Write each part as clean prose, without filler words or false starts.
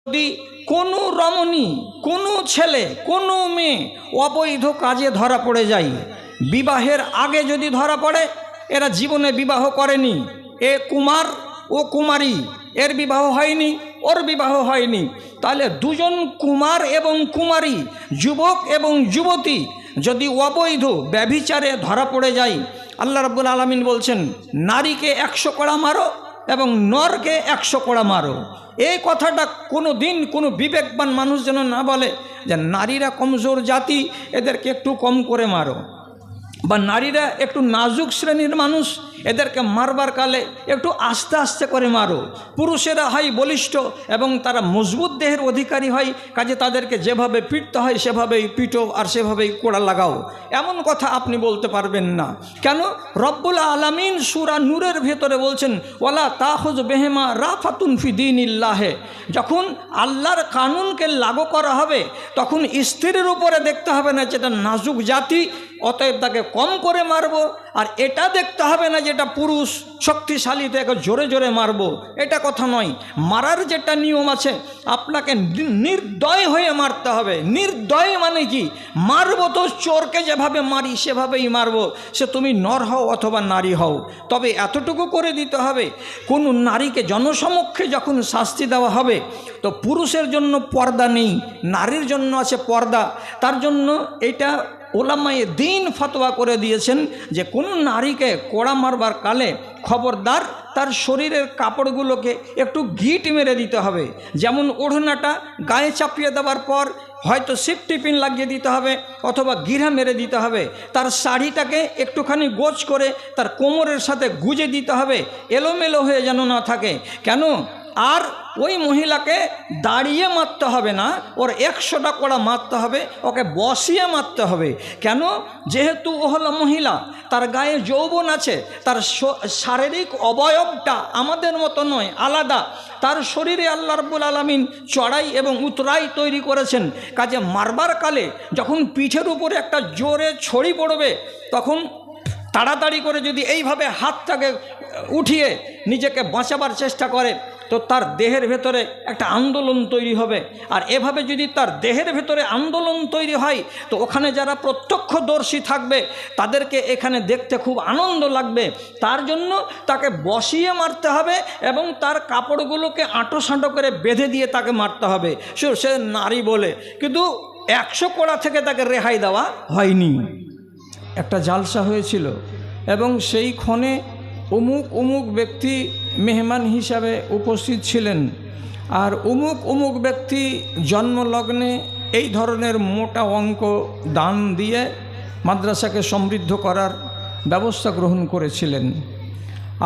যদি কোনো রমণী, কোনো ছেলে, কোনো মেয়ে অবৈধ কাজে ধরা পড়ে যায়, বিবাহের আগে যদি ধরা পড়ে, এরা জীবনে বিবাহ করেনি, এ কুমার ও কুমারী, এর বিবাহ হয়নি, ওর বিবাহ হয়নি, তাহলে দুজন কুমার এবং কুমারী, যুবক এবং যুবতী যদি অবৈধ ব্যভিচারে ধরা পড়ে যায়, আল্লাহ রাব্বুল আলামিন বলছেন নারীকে 100 কড়া মারো এবং নরকে 100 কড়া মারো। এই কথাটা কোনো দিন কোনো বিবেকবান মানুষ যেন না বলে যে নারীরা কমজোর জাতি, এদেরকে একটু কম করে মারো, বা নারীরা একটু নাজুক শ্রেণীর মানুষ, এদেরকে মারবার কালে একটু আস্তে আস্তে করে মারো। পুরুষেরা হয় বলিষ্ঠ এবং তারা মজবুত দেহের অধিকারী হয়, কাজে তাদেরকে যেভাবে পিটতে হয় সেভাবেই পিটো আর সেভাবেই কোড়া লাগাও, এমন কথা আপনি বলতে পারবেন না। কেন? রব্বুল আলামিন সূরা নূরের ভেতরে বলছেন ওয়ালা তাখুজ বেহেমা রাফাতুন ফি দীনিল্লাহে, যখন আল্লাহর কানুনকে লাগু করা হবে তখন স্ত্রীর উপরে দেখতে হবে না যেটা নাজুক জাতি অতএব তাকে কম করে মারবো, আর এটা দেখতে হবে না যেটা পুরুষ শক্তিশালী তাকে জোরে জোরে মারবো, এটা কথা নয়। মারার যেটা নিয়ম আছে আপনাকে নির্দয় হয়ে মারতে হবে। নির্দয় মানে কি? মারবো তো চোরকে যেভাবে মারি সেভাবেই মারবো, সে তুমি নর হও অথবা নারী হও। তবে এতটুকু করে দিতে হবে, কোনো নারীকে জনসমক্ষে যখন শাস্তি দেওয়া হবে তো পুরুষের জন্য পর্দা নেই, নারীর জন্য আছে পর্দা। তার জন্য এটা ওলামায়ে দ্বীন ফতোয়া করে দিয়েছেন যে কোনো নারীকে কোড়া মারবার কালে খবরদার তার শরীরের কাপড়গুলোকে একটু গিট মেরে দিতে হবে। যেমন ওড়নাটা গায়ে চাপিয়ে দেওয়ার পর হয়তো সেফটি পিন লাগিয়ে দিতে হবে অথবা গিরা মেরে দিতে হবে। তার শাড়িটাকে একটুখানি গোছ করে তার কোমরের সাথে গুজে দিতে হবে, এলোমেলো হয়ে যেন না থাকে। কেন? আর ওই মহিলাকে দাঁড়িয়ে মারতে হবে না, ওর 100টা কোড়া মারতে হবে, ওকে বসিয়ে মারতে হবে। কেন? যেহেতু ও হলো মহিলা, তার গায়ে যৌবন আছে, তার শারীরিক অবয়বটা আমাদের মতো নয়, আলাদা। তার শরীরে আল্লাহ রাব্বুল আলামিন চড়াই এবং উতরাই তৈরি করেছেন। কাজে মারবার কালে যখন পিঠের উপরে একটা জোরে ছড়ি পড়বে তখন তাড়াতাড়ি করে যদি এইভাবে হাতটাকে উঠিয়ে নিজেকে বাঁচাবার চেষ্টা করে তো তার দেহের ভেতরে একটা আন্দোলন তৈরি হবে। আর এভাবে যদি তার দেহের ভেতরে আন্দোলন তৈরি হয় তো ওখানে যারা প্রত্যক্ষদর্শী থাকবে তাদেরকে এখানে দেখতে খুব আনন্দ লাগবে। তার জন্য তাকে বসিয়ে মারতে হবে এবং তার কাপড়গুলোকে আঁটো সাঁটো করে বেঁধে দিয়ে তাকে মারতে হবে, সে নারী বলে। কিন্তু 100 কোড়া থেকে তাকে রেহাই দেওয়া হয়নি। একটা জালসা হয়েছিল এবং সেই ক্ষণে অমুক অমুক ব্যক্তি মেহমান হিসাবে উপস্থিত ছিলেন, আর অমুক অমুক ব্যক্তি জন্মলগ্নে এই ধরনের মোটা অঙ্ক দান দিয়ে মাদ্রাসাকে সমৃদ্ধ করার ব্যবস্থা গ্রহণ করেছিলেন।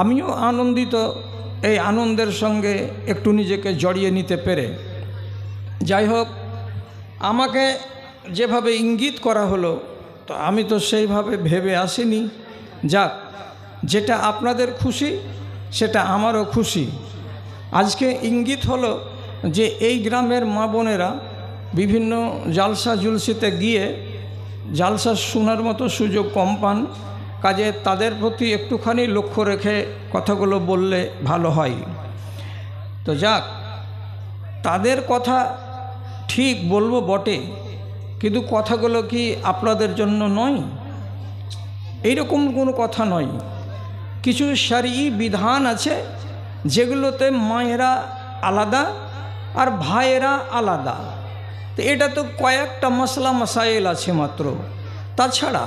আমিও আনন্দিত, এই আনন্দের সঙ্গে একটু নিজেকে জড়িয়ে নিতে পেরে। যাই হোক, আমাকে যেভাবে ইঙ্গিত করা হলো তো আমি তো সেইভাবে ভেবে আসিনি। যাক, যেটা আপনাদের খুশি সেটা আমারও খুশি। আজকে ইঙ্গিত হলো যে এই গ্রামের মা বোনেরা বিভিন্ন জালসা জুলসিতে গিয়ে জালসা শোনার মতো সুযোগ কম পান, কাজে তাদের প্রতি একটুখানি লক্ষ্য রেখে কথাগুলো বললে ভালো হয়। তো যাক, তাদের কথা ঠিক বলবো বটে, কিন্তু কথাগুলো কি আপনাদের জন্য নয়? এইরকম কোনো কথা নয়। কিছু শরঈ বিধান আছে যেগুলোতে মায়েরা আলাদা আর ভাইয়েরা আলাদা। তো এটা তো কয়েকটা মশলা মাসাইল আছে মাত্র। তাছাড়া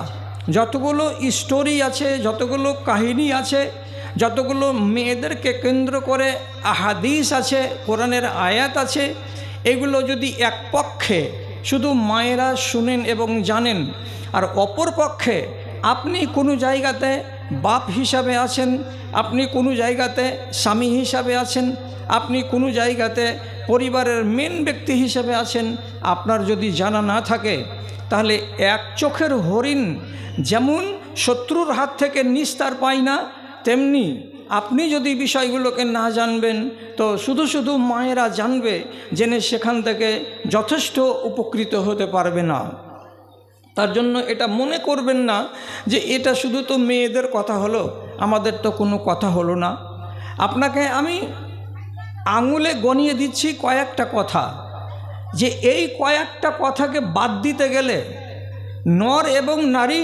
যতগুলো স্টোরি আছে, যতগুলো কাহিনী আছে, যতগুলো মেয়েদেরকে কেন্দ্র করে আহাদিস আছে, কোরআনের আয়াত আছে, এগুলো যদি এক পক্ষে শুধু মায়েরা শুনেন এবং জানেন, আর অপর পক্ষে আপনি কোনো জায়গাতে বাপ হিসাবে আছেন, আপনি কোনো জায়গাতে স্বামী হিসাবে আছেন, আপনি কোনো জায়গাতে পরিবারের মেন ব্যক্তি হিসাবে আছেন, আপনার যদি জানা না থাকে তাহলে এক চোখের হরিণ যেমন শত্রুর হাত থেকে নিস্তার পায় না, তেমনি আপনি যদি বিষয়গুলোকে না জানবেন তো শুধু শুধু মায়েরা জানবে, জেনে সেখান থেকে যথেষ্ট উপকৃত হতে পারবে না। তার জন্য এটা মনে করবেন না যে এটা শুধু তো মেয়েদের কথা হলো, আমাদের তো কোনো কথা হলো না। আপনাকে আমি আঙুলে গনিয়ে দিচ্ছি কয়েকটা কথা, যে এই কয়েকটা কথাকে বাদ দিতে গেলে নর এবং নারী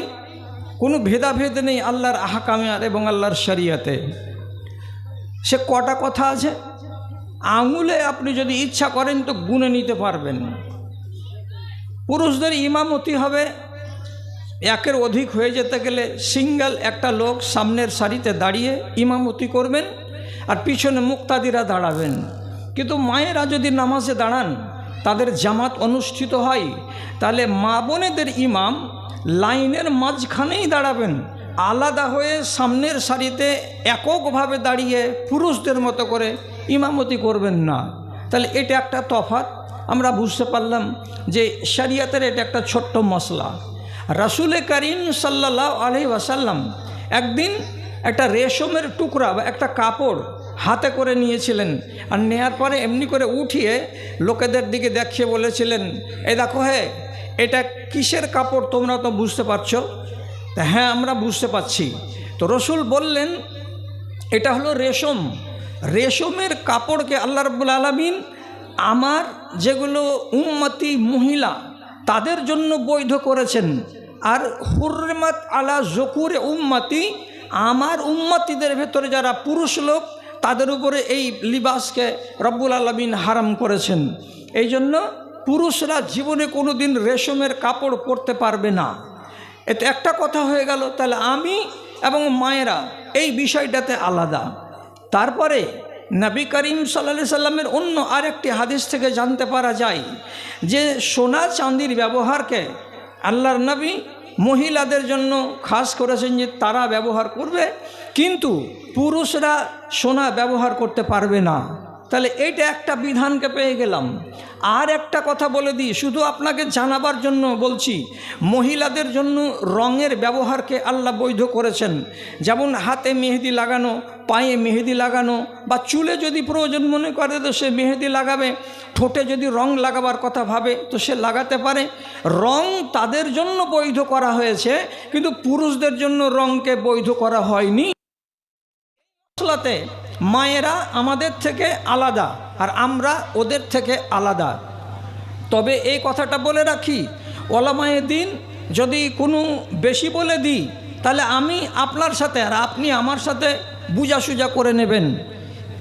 কোনো ভেদাভেদ নেই আল্লাহর আহকামে এবং আল্লাহর শরিয়াতে। সে কটা কথা আছে, আঙুলে আপনি যদি ইচ্ছা করেন তো গুনে নিতে পারবেন। পুরুষদের ইমামতি হবে, একের অধিক হয়ে যেতে গেলে সিঙ্গেল একটা লোক সামনের সারিতে দাঁড়িয়ে ইমামতি করবেন আর পিছনে মুক্তাদিরা দাঁড়াবেন। কিন্তু মায়েরা যদি নামাজে দাঁড়ান, তাদের জামাত অনুষ্ঠিত হয়, তাহলে মা বোনেদের ইমাম লাইনের মাঝখানেই দাঁড়াবেন, আলাদা হয়ে সামনের সারিতে এককভাবে দাঁড়িয়ে পুরুষদের মতো করে ইমামতি করবেন না। তাহলে এটা একটা তফাৎ আমরা বুঝতে পারলাম যে শরিয়তের এটা একটা ছোট্ট মশলা। রাসূল করিম সাল্লাল্লাহু আলাইহি ওয়াসাল্লাম একদিন একটা রেশমের টুকরা বা একটা কাপড় হাতে করে নিয়েছিলেন, আর নেয়ার পরে এমনি করে উঠিয়ে লোকেদের দিকে দেখিয়ে বলেছিলেন, এই দেখো হে, এটা কিসের কাপড়, তোমরা তো বুঝতে পারছো? হ্যাঁ, আমরা বুঝতে পারছি। তো রসুল বললেন, এটা হলো রেশম। রেশমের কাপড়কে আল্লাহ রাব্বুল আলামিন আমার যেগুলো উম্মতি মহিলা তাদের জন্য বৈধ করেছেন, আর হুরমাত আলা যকুরে উম্মতি, আমার উম্মতিদের ভেতরে যারা পুরুষ লোক তাদের উপরে এই লিবাসকে রব্বুল আলামিন হারাম করেছেন। এই জন্য পুরুষরা জীবনে কোনো দিন রেশমের কাপড় পরতে পারবে না। এতে একটা কথা হয়ে গেল। তাহলে আমি এবং মায়েরা এই বিষয়টাতে আলাদা। তারপরে নবী করিম সাল্লাল্লাহু আলাইহি সাল্লামের অন্য আরেকটি হাদিস থেকে জানতে পারা যায় যে সোনা চাঁদির ব্যবহারকে আল্লাহর নবী মহিলাদের জন্য খাস করেছেন যে তারা ব্যবহার করবে, কিন্তু পুরুষরা সোনা ব্যবহার করতে পারবে না। তাহলে এইটা একটা বিধানকে পেয়ে গেলাম। আর একটা কথা বলে দিই, শুধু আপনাকে জানাবার জন্য বলছি, মহিলাদের জন্য রঙের ব্যবহারকে আল্লাহ বৈধ করেছেন। যেমন হাতে মেহেদি লাগানো, পায়ে মেহেদি লাগানো, বা চুলে যদি প্রয়োজন মনে করে তো সে মেহেদি লাগাবে, ঠোঁটে যদি রং লাগাবার কথা ভাবে তো সে লাগাতে পারে। রং তাদের জন্য বৈধ করা হয়েছে, কিন্তু পুরুষদের জন্য রংকে বৈধ করা হয়নি। মশলাতে মায়েরা আমাদের থেকে আলাদা আর আমরা ওদের থেকে আলাদা। তবে এই কথাটা বলে রাখি, ওলামায়ে দ্বীন যদি কোনো বেশি বলে দিই তাহলে আমি আপনার সাথে আর আপনি আমার সাথে বুঝাসুঝা করে নেবেন।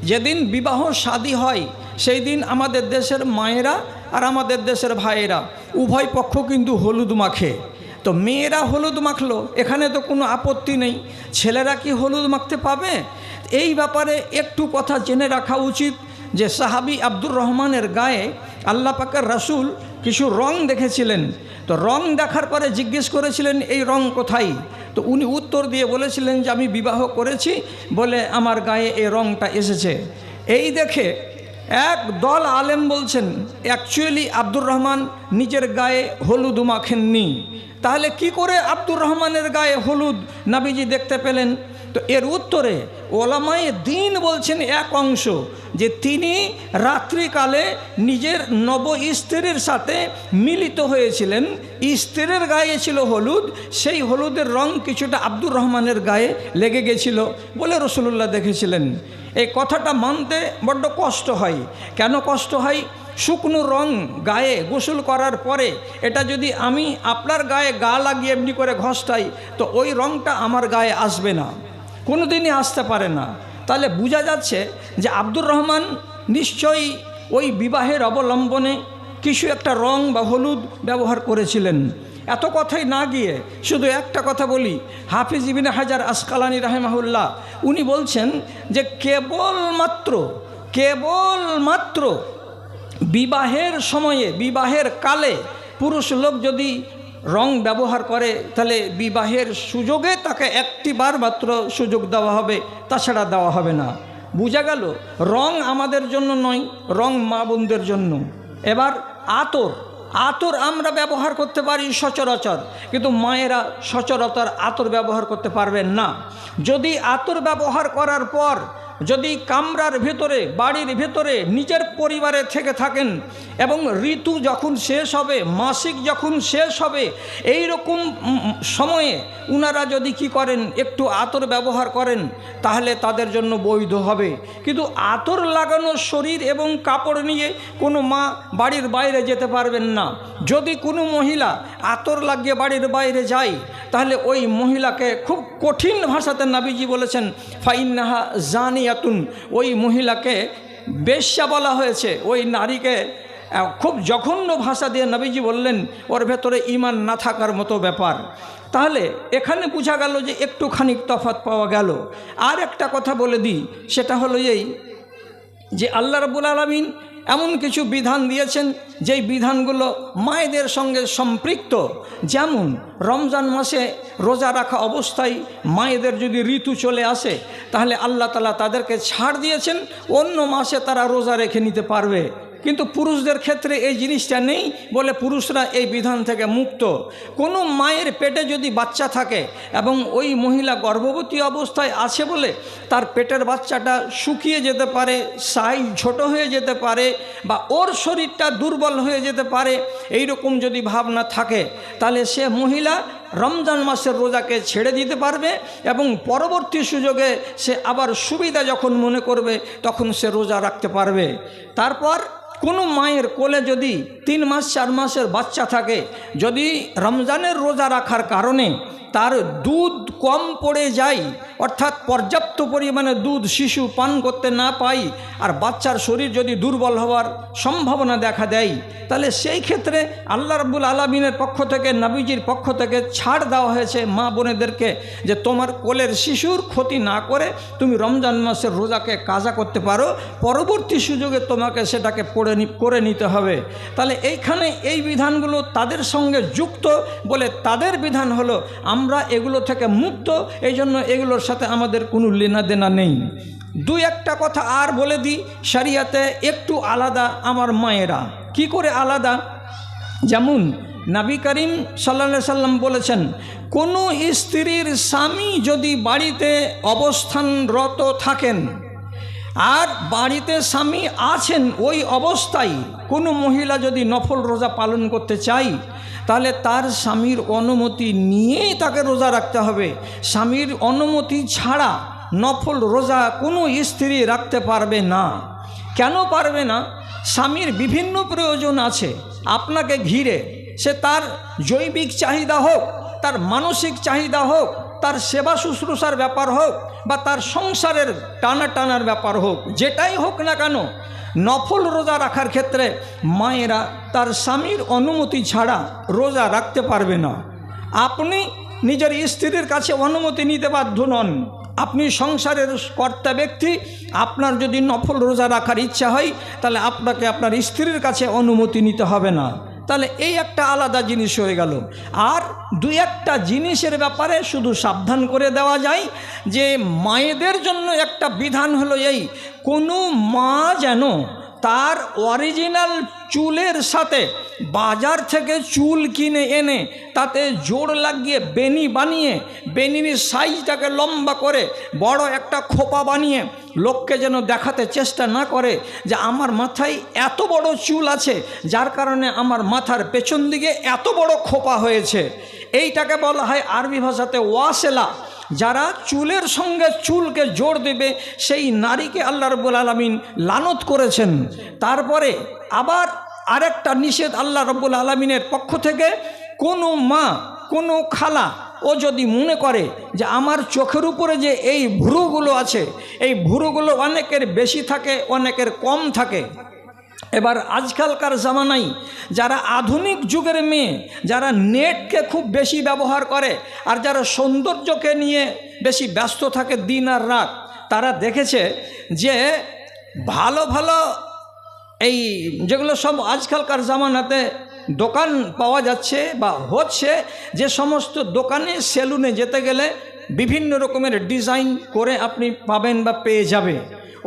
যেদিন বিবাহ শাদী হয় সেই দিন আমাদের দেশের মায়েরা আর আমাদের দেশের ভাইয়েরা উভয় পক্ষ কিন্তু হলুদ মাখে। তো মেয়েরা হলুদ মাখলো, এখানে তো কোনো আপত্তি নেই, ছেলেরা কি হলুদ মাখতে পাবে? এই ব্যাপারে একটু কথা জেনে রাখা উচিত যে সাহাবী আব্দুর রহমানের গায়ে আল্লাহ পাকের রাসূল কিছু রং দেখেছিলেন। তো রং দেখার পরে জিজ্ঞেস করেছিলেন, এই রং কোথায়? তো উনি উত্তর দিয়ে বলেছিলেন যে আমি বিবাহ করেছি বলে আমার গায়ে এই রংটা এসেছে। এই দেখে এক দল আলেম বলছেন অ্যাকচুয়ালি আব্দুর রহমান নিজের গায়ে হলুদ মাখেননি। তাহলে কি করে আব্দুর রহমানের গায়ে হলুদ নবীজি দেখতে পেলেন? তো এর উত্তরে ওলামায়ে দ্বীন বলছেন এক অংশ যে তিনি রাত্রিকালে নিজের নব স্ত্রীর সাথে মিলিত হয়েছিলেন, স্ত্রীর গায়ে ছিল হলুদ, সেই হলুদের রং কিছুটা আব্দুর রহমানের গায়ে লেগে গেছিল বলে রাসূলুল্লাহ দেখেছিলেন। এই কথাটা মানতে বড্ড কষ্ট হয়। কেন কষ্ট হয়? শুকনো রং গায়ে গোসল করার পরে এটা যদি আমি আপনার গায়ে গা লাগিয়ে এমনি করে ঘষটাই তো ওই রংটা আমার গায়ে আসবে না, কোনো দিনই আসতে পারে না। তাহলে বোঝা যাচ্ছে যে আব্দুর রহমান নিশ্চয়ই ওই বিবাহের অবলম্বনে কিছু একটা রং বা হলুদ ব্যবহার করেছিলেন। এত কথাই না গিয়ে শুধু একটা কথা বলি, হাফিজ ইবনে হাজার আসকালানী রাহিমাহুল্লাহ উনি বলছেন যে কেবলমাত্র বিবাহের সময়ে, বিবাহের কালে পুরুষ লোক যদি রং ব্যবহার করে তাহলে বিবাহের সুযোগে তাকে একটি বার মাত্র সুযোগ দেওয়া হবে, তাছাড়া দেওয়া হবে না। বোঝা গেল রং আমাদের জন্য নয়, রং মা বোনদের জন্য। এবার আতর আমরা ব্যবহার করতে পারি সচরাচর, কিন্তু মায়েরা সচরাচর আতর ব্যবহার করতে পারবেন না। যদি আতর ব্যবহার করার পর যদি কামরার ভেতরে, বাড়ির ভেতরে নিজের পরিবারে থেকে থাকেন এবং ঋতু যখন শেষ হবে, মাসিক যখন শেষ হবে, এই রকম সময়ে উনারা যদি কি করেন, একটু আতর ব্যবহার করেন, তাহলে তাদের জন্য বৈধ হবে। কিন্তু আতর লাগানো শরীর এবং কাপড় নিয়ে কোনো মা বাড়ির বাইরে যেতে পারবেন না। যদি কোনো মহিলা আতর লাগিয়ে বাড়ির বাইরে যায়, তাহলে ওই মহিলাকে খুব কঠিন ভাষাতে নবীজি বলেছেন ফাইন্নাহা জানিয়াতুন, ওই মহিলাকে বেশ্যা বলা হয়েছে। ওই নারীকে খুব জঘন্য ভাষা দিয়ে নবীজি বললেন ওর ভেতরে ঈমান না থাকার মতো ব্যাপার। তাহলে এখানে বোঝা গেল যে একটুখানি তফাৎ পাওয়া গেল। আর একটা কথা বলে দিই, সেটা হলো এই যে আল্লাহ রাব্বুল আলামিন এমন কিছু বিধান দিয়েছেন যেই বিধানগুলো মায়েদের সঙ্গে সম্পৃক্ত। যেমন রমজান মাসে রোজা রাখা অবস্থায় মায়েদের যদি ঋতু চলে আসে, তাহলে আল্লাহ তাআলা তাদেরকে ছাড় দিয়েছেন, অন্য মাসে তারা রোজা রেখে নিতে পারবে। কিন্তু পুরুষদের ক্ষেত্রে এই জিনিসটা নেই বলে পুরুষরা এই বিধান থেকে মুক্ত। কোনো মায়ের পেটে যদি বাচ্চা থাকে এবং ওই মহিলা গর্ভবতী অবস্থায় আছে বলে তার পেটের বাচ্চাটা শুকিয়ে যেতে পারে, সাইজ ছোট হয়ে যেতে পারে, বা ওর শরীরটা দুর্বল হয়ে যেতে পারে, এই রকম যদি ভাবনা থাকে, তাহলে সে মহিলা রমজান মাসের রোজাকে ছেড়ে দিতে পারবে এবং পরবর্তী সুযোগে সে আবার সুবিধা যখন মনে করবে তখন সে রোজা রাখতে পারবে। তারপর কোনো মায়ের কোলে যদি 3 মাস 4 মাসের বাচ্চা থাকে, যদি রমজানের রোজা রাখার কারণে তার দুধ কম পড়ে যায়, অর্থাৎ পর্যাপ্ত পরিমাণে দুধ শিশু পান করতে না পায়, আর বাচ্চার শরীর যদি দুর্বল হওয়ার সম্ভাবনা দেখা দেয়, তাহলে সেই ক্ষেত্রে আল্লাহ রাব্বুল আলামিনের পক্ষ থেকে, নবীজির পক্ষ থেকে ছাড় দেওয়া হয়েছে মা বোনেদেরকে যে তোমার কোলের শিশুর ক্ষতি না করে তুমি রমজান মাসের রোজাকে কাজা করতে পারো, পরবর্তী সুযোগে তোমাকে সেটাকে করে নিতে হবে। তাহলে এইখানে এই বিধানগুলো তাদের সঙ্গে যুক্ত বলে তাদের বিধান হলো আমরা এগুলো থেকে মুক্ত, এই জন্য এগুলোর সাথে আমাদের কোনো লেনাদেনা নেই। 2-1টা কথা আর বলে দিই, শরিয়াতে একটু আলাদা আমার মায়েরা। কি করে আলাদা? যেমন নবী করিম সাল্লাল্লাহু আলাইহি সাল্লাম বলেছেন, কোনো স্ত্রীর স্বামী যদি বাড়িতে অবস্থানরত থাকেন আর বাড়িতে স্বামী আছেন, ওই অবস্থায় কোনো মহিলা যদি নফল রোজা পালন করতে চায়, তাহলে তার স্বামীর অনুমতি নিয়েই তাকে রোজা রাখতে হবে। স্বামীর অনুমতি ছাড়া নফল রোজা কোনো স্ত্রী রাখতে পারবে না। কেন পারবে না? স্বামীর বিভিন্ন প্রয়োজন আছে আপনাকে ঘিরে, সে তার জৈবিক চাহিদা হোক, তার মানসিক চাহিদা হোক, তার সেবা শুশ্রূষার ব্যাপার হোক, বা তার সংসারের টানার ব্যাপার হোক, যেটাই হোক না কেন, নফল রোজা রাখার ক্ষেত্রে মায়েরা তার স্বামীর অনুমতি ছাড়া রোজা রাখতে পারবে না। আপনি নিজের স্ত্রীর কাছে অনুমতি নিতে বাধ্য নন। আপনি সংসারের কর্তা ব্যক্তি, আপনার যদি নফল রোজা রাখার ইচ্ছা হয়, তাহলে আপনাকে আপনার স্ত্রীর কাছে অনুমতি নিতে হবে না। তাহলে এই একটা আলাদা জিনিস হয়ে গেল। আর 2-1টা জিনিসের ব্যাপারে শুধু সাবধান করে দেওয়া যায় যে মায়েদের জন্য একটা বিধান হলো এই, কোনো মা যেন তার অরিজিনাল চুলের সাথে বাজার থেকে চুল কিনে এনে তাতে জোড় লাগিয়ে বেনি বানিয়ে, বেনির সাইজটাকে লম্বা করে বড় একটা খোপা বানিয়ে লোককে যেন দেখাতে চেষ্টা না করে যে আমার মাথায় এত বড় চুল আছে, যার কারণে আমার মাথার পেছন দিকে এত বড় খোপা হয়েছে। এইটাকে বলা হয় আরবি ভাষাতে ওয়াসেলা। যারা চুলের সঙ্গে চুলকে জোড় দেবে সেই নারীকে আল্লাহ রাব্বুল আলামিন লানত করেছেন। তারপরে আবার আরেকটা নিষেধ আল্লাহ রাব্বুল আলামিনের পক্ষ থেকে, কোনো মা, কোনো খালা ও যদি মনে করে যে আমার চোখের উপরে যে এই ভ্রুগুলো আছে, এই ভ্রুগুলো অনেকের বেশি থাকে, অনেকের কম থাকে। এবার আজকালকার জামানায় যারা আধুনিক যুগের মেয়ে, যারা নেটকে খুব বেশি ব্যবহার করে আর যারা সৌন্দর্যকে নিয়ে বেশি ব্যস্ত থাকে দিন আর রাত, তারা দেখেছে যে ভালো ভালো এই যেগুলো সব আজকালকার জামানাতে দোকান পাওয়া যাচ্ছে বা হচ্ছে, যে সমস্ত দোকানে সেলুনে যেতে গেলে বিভিন্ন রকমের ডিজাইন করে আপনি পাবেন বা পেয়ে যাবে।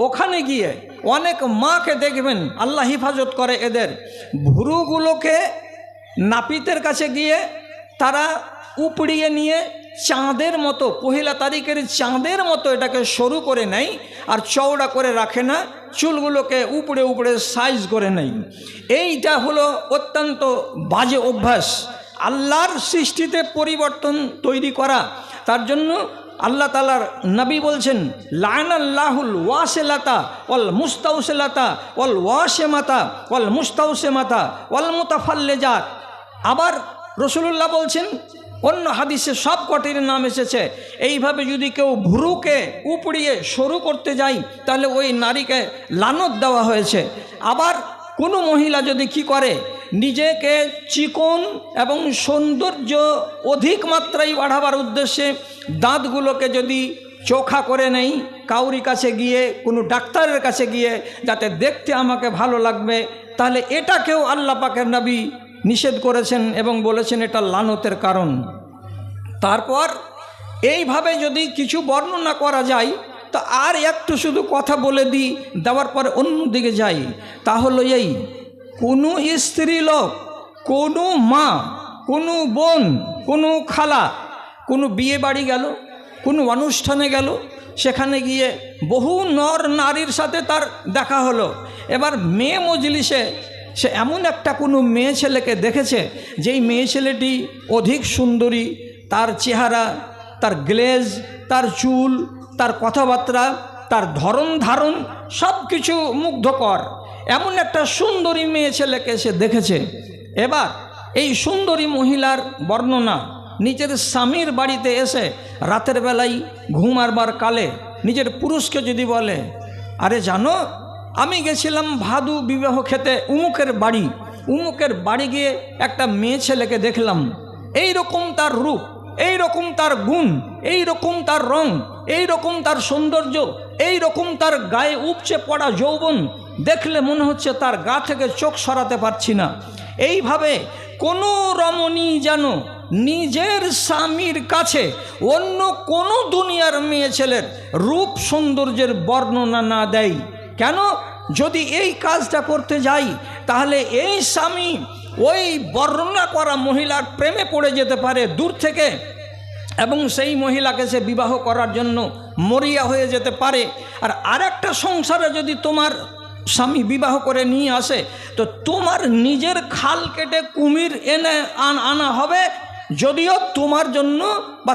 ওখানে গিয়ে অনেক মাকে দেখবেন, আল্লাহ হিফাজত করে এদের, ভুরুগুলোকে নাপিতের কাছে গিয়ে তারা উপড়িয়ে নিয়ে চাঁদের মতো, পহেলা তারিখের চাঁদের মতো এটাকে সরু করে নেয় আর চওড়া করে রাখে না, চুলগুলোকে উপড়ে উপড়ে সাইজ করে নেয়। এইটা হলো অত্যন্ত বাজে অভ্যাস, আল্লাহর সৃষ্টিতে পরিবর্তন তৈরি করা। তার জন্য আল্লাহ তাআলার নবী বলছেন, লানাল্লাহুল ওয়াসিলাতা ওয়াল মুস্তাউসিলাতা ওয়াল ওয়াশিমাতা ওয়াল মুস্তাউসিমাতা ওয়াল মুতাফাল্লিজাত। আবার রাসূলুল্লাহ বলছেন, অন্য হাদিসে সব কটির নাম এসেছে, এইভাবে যদি কেউ ভ্রুকে উপড়িয়ে সরু করতে যায় তাহলে ওই নারীকে লানত দেওয়া হয়েছে। আবার কোনো মহিলা যদি কি করে, নিজেকে চিকন এবং সৌন্দর্য অধিক মাত্রায় বাড়াবার উদ্দেশ্যে দাঁতগুলোকে যদি চোখা করে নেই, কাউরি কাছে গিয়ে, কোনো ডাক্তারের কাছে গিয়ে, যাতে দেখতে আমাকে ভালো লাগবে, তাহলে এটাকেও আল্লাহ পাকের নবী নিষেধ করেছেন এবং বলেছেন এটা লানতের কারণ। তারপর এইভাবে যদি কিছু বর্ণনা করা যায়, তা আর একটু শুধু কথা বলে দিই, দেওয়ার পরে অন্যদিকে যাই। তাহলে এই কোনো স্ত্রী লোক, কোনো মা, কোনো বোন, কোনো খালা কোনো বিয়ে বাড়ি গেল, কোনো অনুষ্ঠানে গেল, সেখানে গিয়ে বহু নর নারীর সাথে তার দেখা হলো। এবার মেয়ে মজলিসে সে এমন একটা কোনো মেয়ে ছেলেকে দেখেছে, যেই মেয়ে ছেলেটি অধিক সুন্দরী, তার চেহারা, তার গ্লেজ, তার চুল, তার কথাবার্তা, তার ধরন ধারণ সব কিছু মুগ্ধকর, এমন একটা সুন্দরী মেয়ে ছেলেকে সে দেখেছে। এবার এই সুন্দরী মহিলার বর্ণনা নিজের স্বামীর বাড়িতে এসে রাতের বেলায় ঘুমারবার কালে নিজের পুরুষকে যদি বলে, আরে জানো আমি গেছিলাম ভাদু বিবাহ খেতে উমুকের বাড়ি গিয়ে একটা মেয়ে ছেলেকে দেখলাম, এই রকম তার রূপ, এই রকম তার গুণ, এই রকম তার রং, এই রকম তার সৌন্দর্য, এই রকম তার গায়ে উপচে পড়া যৌবন, দেখলে মনে হচ্ছে তার গা থেকে চোখ সরাতে পারছি না। এইভাবে কোনো রমণী যেন নিজের স্বামীর কাছে অন্য কোনো দুনিয়ার মেয়ে ছেলের রূপ সৌন্দর্যের বর্ণনা না দেয়। কেন? যদি এই কাজটা করতে যাই তাহলে এই স্বামী ওই বর্ণনা করা মহিলার প্রেমে পড়ে যেতে পারে দূর থেকে, এবং সেই মহিলাকে সে বিবাহ করার জন্য মরিয়া হয়ে যেতে পারে। আর আরেকটা সংসারে যদি তোমার স্বামী বিবাহ করে নিয়ে আসে, তো তোমার নিজের খাল কেটে কুমির এনে আনা হবে, যদিও তোমার জন্য বা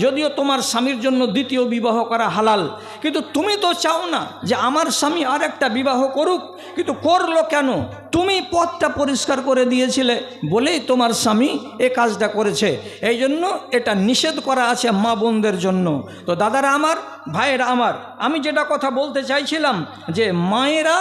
যদিও তোমার স্বামীর জন্য দ্বিতীয় বিবাহ করা হালাল, কিন্তু তুমি তো চাও না যে আমার স্বামী আর একটা বিবাহ করুক। কিন্তু করলো কেন? তুমি পথটা পরিষ্কার করে দিয়েছিলে বলেই তোমার স্বামী এ কাজটা করেছে। এই জন্য এটা নিষেধ করা আছে মা বোনদের জন্য। তো দাদারা আমার, ভাইয়েরা আমার, আমি যেটা কথা বলতে চাইছিলাম যে মায়েরা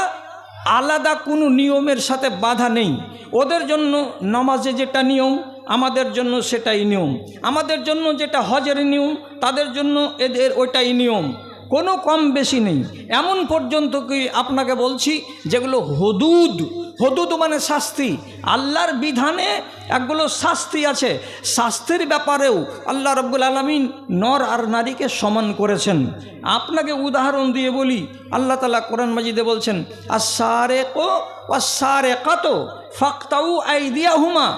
আলাদা কোনো নিয়মের সাথে বাধা নেই। ওদের জন্য নামাজে যেটা নিয়ম, আমাদের জন্য সেটাই নিয়ম। আমাদের জন্য যেটা হজের নিয়ম, তাদের জন্য এদের ওইটাই নিয়ম, কোনো কম বেশি নেই। এমন পর্যন্ত কি আপনাকে বলছি যেগুলো হদুদ, হদুদ মানে শাস্তি, আল্লাহর বিধানে একগুলো শাস্তি আছে, শাস্তির ব্যাপারেও আল্লাহ রাব্বুল আলামিন নর আর নারীকে সমান করেছেন। আপনাকে উদাহরণ দিয়ে বলি, আল্লাহ তাআলা কোরআন মাজিদে বলছেন, আস-সারিকু ওয়াস-সারিকাতু ফাকতাউ আইদিয়াহুমা।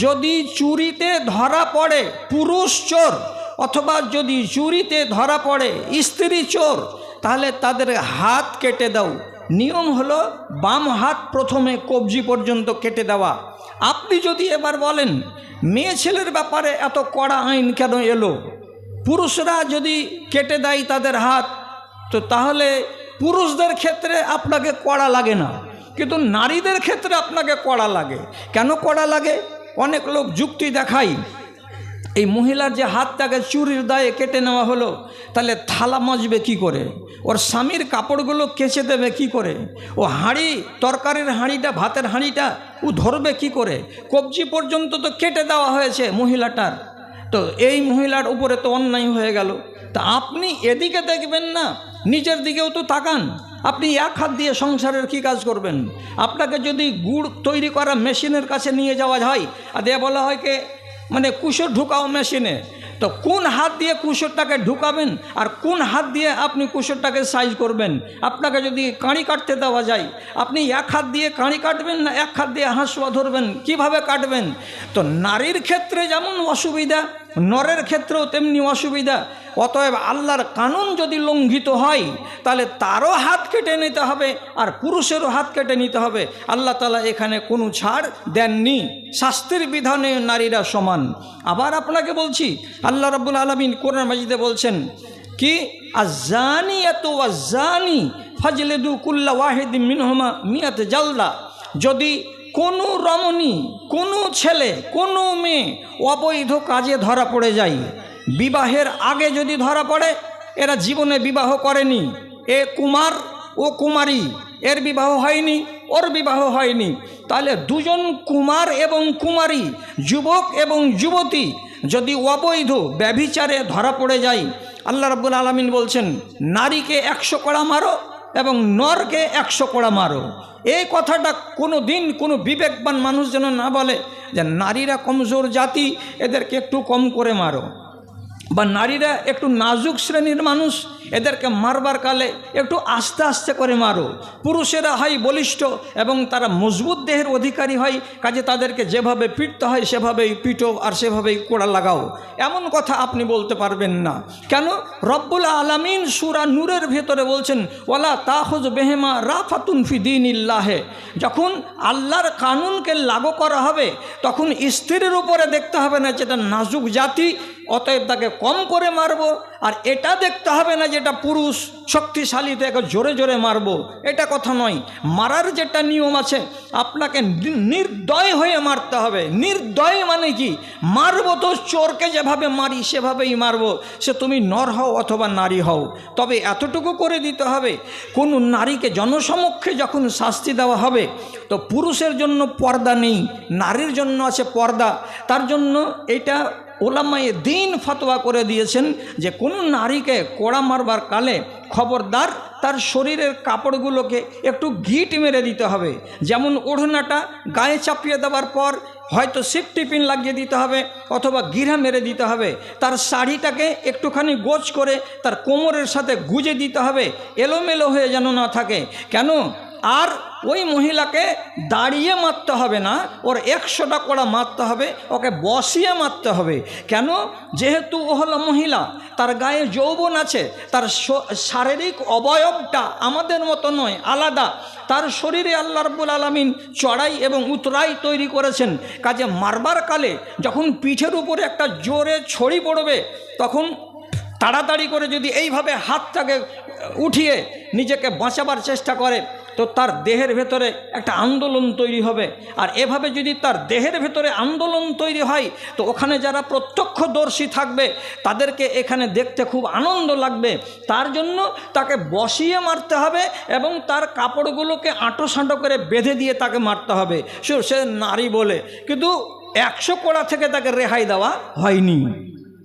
যদি চুরিতে ধরা পড়ে পুরুষ চোর, অথবা যদি চুরিতে ধরা পড়ে স্ত্রী চোর, তাহলে তাদের হাত কেটে দাও। নিয়ম হলো বাম হাত প্রথমে কবজি পর্যন্ত কেটে দেওয়া। আপনি যদি এবার বলেন মেয়ে ছেলের ব্যাপারে এত কড়া আইন কেন এলো? পুরুষরা যদি কেটে দেয় তাদের হাত, তো তাহলে পুরুষদের ক্ষেত্রে আপনাকে কড়া লাগে না, কিন্তু নারীদের ক্ষেত্রে আপনাকে কড়া লাগে। কেন কড়া লাগে? অনেক লোক যুক্তি দেখায়, এই মহিলার যে হাতটাকে চুরির দায়ে কেটে নেওয়া হলো, তাহলে থালা মাজবে কি করে? ওর স্বামীর কাপড়গুলো কেচে দেবে কি করে? ও হাঁড়ি, তরকারির হাঁড়িটা, ভাতের হাঁড়িটা ও ধরবে কি করে? কবজি পর্যন্ত তো কেটে দেওয়া হয়েছে মহিলাটার, তো এই মহিলার উপরে তো অন্যায় হয়ে গেল। তা আপনি এদিকে দেখবেন না, নিজের দিকেও তো তাকান। আপনি এক হাত দিয়ে সংসারের কি কাজ করবেন? আপনাকে যদি গুড় তৈরি করা মেশিনের কাছে নিয়ে যাওয়া হয় আর দিয়ে বলা হয় কে মানে কুসর ঢুকাও মেশিনে, তো কোন হাত দিয়ে কুসরটাকে ঢুকাবেন আর কোন হাত দিয়ে আপনি কুসরটাকে সাইজ করবেন? আপনাকে যদি কাঁড়ি কাটতে দেওয়া যায়, আপনি এক হাত দিয়ে কাঁড়ি কাটবেন না এক হাত দিয়ে হাঁসুয়া ধরবেন? কিভাবে কাটবেন? তো নারীর ক্ষেত্রে যেমন অসুবিধা, নরের ক্ষেত্রেও তেমনি অসুবিধা। অতএব আল্লাহর কানুন যদি লঙ্ঘিত হয় তাহলে তারও হাত কেটে নিতে হবে আর পুরুষেরও হাত কেটে নিতে হবে। আল্লাহ তাআলা এখানে কোনো ছাড় দেননি, শাস্তির বিধানে নারীরা সমান। আবার আপনাকে বলছি, আল্লাহ রাব্বুল আলামিন কোরআন মাজিদে বলছেন কি, আয-যানিয়াতু ওয়াজ-যানি ফাজলিদু কুল্লা ওয়াহিদিন মিনহুমা মিয়াত জালদা। যদি কোনো রমণী, কোনো ছেলে, কোনো মেয়ে অবৈধ কাজে ধরা পড়ে যায়, বিবাহের আগে যদি ধরা পড়ে, এরা জীবনে বিবাহ করেনি, এ কুমার ও কুমারী, এর বিবাহ হয়নি, ওর বিবাহ হয়নি, তাহলে দুজন কুমার এবং কুমারী, যুবক এবং যুবতী যদি অবৈধ ব্যভিচারে ধরা পড়ে যায়, আল্লাহ রাব্বুল আলামিন বলছেন নারীকে 100 কড়া মারো এবং নরকে 100 কড়া মারো। এই কথাটা কোনো দিন কোনো বিবেকবান মানুষ যেন না বলে যে নারীরা কমজোর জাতি, এদেরকে একটু কম করে মারো, বা নারীরা একটু নাজুক শ্রেণীর মানুষ, এদেরকে মারবার কালে একটু আস্তে আস্তে করে মারো। পুরুষেরা হয় বলিষ্ঠ এবং তারা মজবুত দেহের অধিকারী হয়, কাজে তাদেরকে যেভাবে পিটতে হয় সেভাবেই পিটো আর সেভাবেই কোড়া লাগাও, এমন কথা আপনি বলতে পারবেন না। কেন? রব্বুল আলামিন সূরা নূরের ভেতরে বলছেন ওয়ালা তাখুজ বেহেমা রাফাতুন ফি দীনিল্লাহে। যখন আল্লাহর কানুনকে লাগু করা হবে তখন স্ত্রীর উপরে দেখতে হবে না যেটা নাজুক জাতি, অতএব তাকে কম করে মারবো, আর এটা দেখতে হবে না যেটা পুরুষ শক্তিশালী তাকে জোরে জোরে মারবো, এটা কথা নয়। মারার যেটা নিয়ম আছে আপনাকে নির্দয় হয়ে মারতে হবে। নির্দয় মানে কি? মারবো তো চোরকে যেভাবে মারি সেভাবেই মারবো, সে তুমি নর হও অথবা নারী হও। তবে এতটুকু করে দিতে হবে, কোনো নারীকে জনসমক্ষে যখন শাস্তি দেওয়া হবে তো পুরুষের জন্য পর্দা নেই, নারীর জন্য আছে পর্দা। তার জন্য এটা ওলামায়ে দ্বীন ফতোয়া করে দিয়েছেন যে কোনো নারীকে কোড়া মারবার কালে খবরদার তার শরীরের কাপড়গুলোকে একটু গিট মেরে দিতে হবে। যেমন ওড়নাটা গায়ে চাপিয়ে দেওয়ার পর হয়তো সেফটি পিন লাগিয়ে দিতে হবে অথবা গিরা মেরে দিতে হবে। তার শাড়িটাকে একটুখানি গোছ করে তার কোমরের সাথে গুজে দিতে হবে, এলোমেলো হয়ে যেন না থাকে। কেন? আর ওই মহিলাকে দাঁড়িয়ে মারতে হবে না, ওর 100টা কোড়া মারতে হবে, ওকে বসিয়ে মারতে হবে। কেন? যেহেতু ও হলো মহিলা, তার গায়ে যৌবন আছে, তার শারীরিক অবয়বটা আমাদের মতো নয়, আলাদা। তার শরীরে আল্লাহ রাব্বুল আলামিন চড়াই এবং উতরাই তৈরি করেছেন। কাজে মারবার কালে যখন পিঠের উপরে একটা জোরে ছড়ি পড়বে তখন তাড়াতাড়ি করে যদি এইভাবে হাতটাকে উঠিয়ে নিজেকে বাঁচাবার চেষ্টা করে তো তার দেহের ভেতরে একটা আন্দোলন তৈরি হবে। আর এভাবে যদি তার দেহের ভেতরে আন্দোলন তৈরি হয় তো ওখানে যারা প্রত্যক্ষদর্শী থাকবে তাদেরকে এখানে দেখতে খুব আনন্দ লাগবে। তার জন্য তাকে বসিয়ে মারতে হবে এবং তার কাপড়গুলোকে আঁটো সাঁটো করে বেঁধে দিয়ে তাকে মারতে হবে। সে নারী বলে, কিন্তু 100 কোড়া থেকে তাকে রেহাই দেওয়া হয়নি।